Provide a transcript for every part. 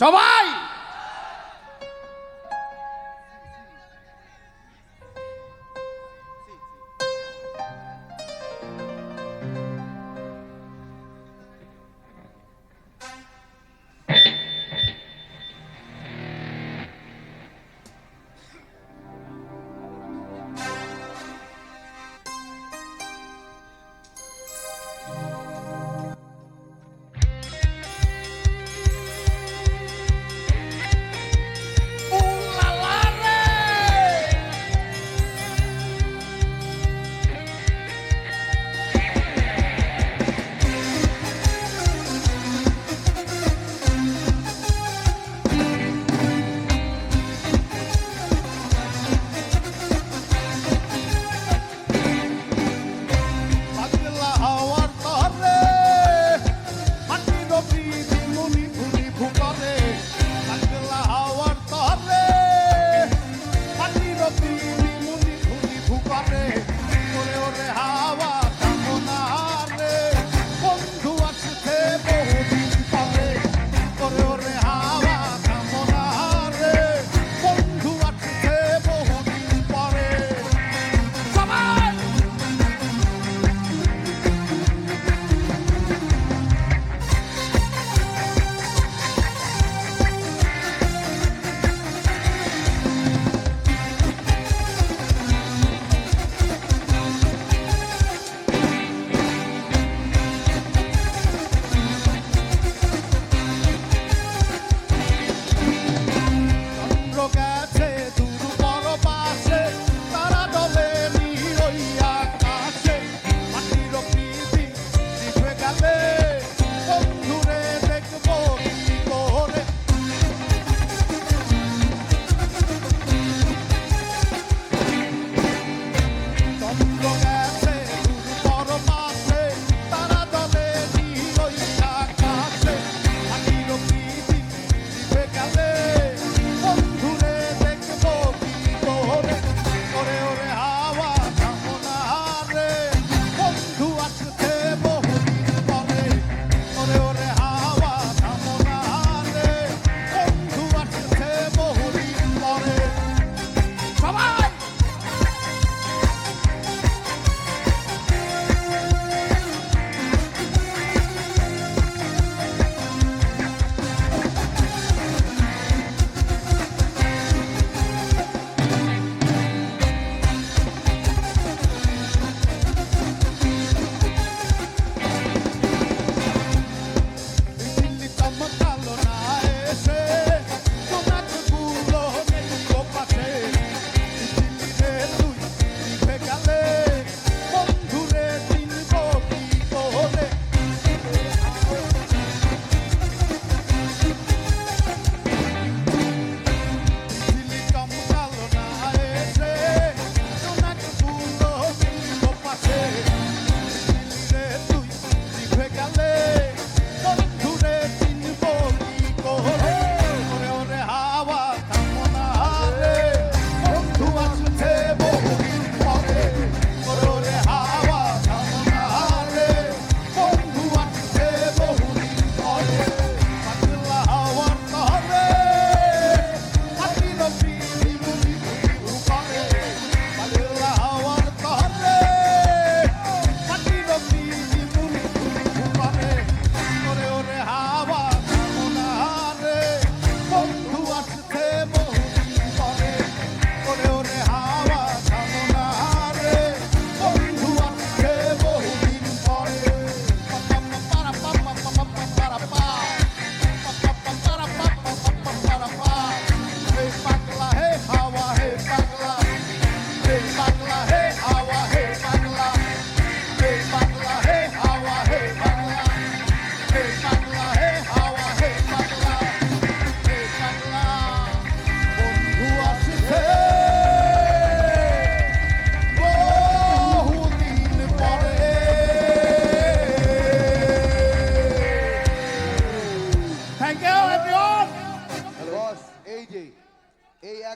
সবাই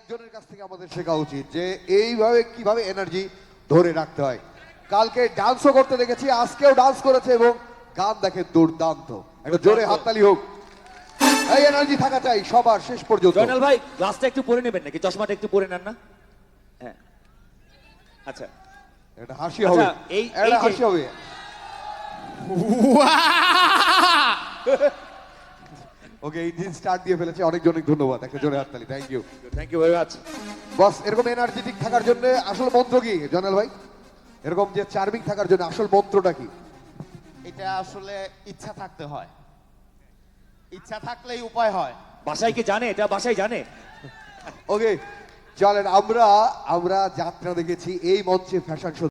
একজনের কাছ থেকে আমাদের শেখা উচিত যে এইভাবে কিভাবে এনার্জি ধরে রাখতে হয়। কালকে ডান্সও করতে দেখেছি, আজকেও ডান্স করেছে এবং গান দেখে দুর্দান্ত। একটা জোরে হাততালি হোক। এই এনার্জি থাকা চাই সবার শেষ পর্যন্ত। জয়নাল ভাই গ্লাসটা একটু পরে নেবেন নাকি, চশমাটা একটু পরে নেন না? হ্যাঁ আচ্ছা এটা হাসি হবে, এই এটা যে- হাসি হবে। ওকে, ইঞ্জিন স্টার্ট দিয়ে ফেলেছে, অনেক অনেক ধন্যবাদ, একটা জোরে হাততালি, thank you. Thank you very much. Boss, এরকম এনার্জেটিক থাকার জন্য আসল মন্ত্র কি জয়নাল ভাই? এরকম যে চার্মিং থাকার জন্য আসল মন্ত্রটা কি? এটা আসলে ইচ্ছা থাকতে হয়, ইচ্ছা থাকলেই উপায় হয়। বাসায় কি জানে এটা? বাসায় জানে? ওকে, চলেন আমরা যাত্রা দেখেছি এই মঞ্চে ফ্যাশন শো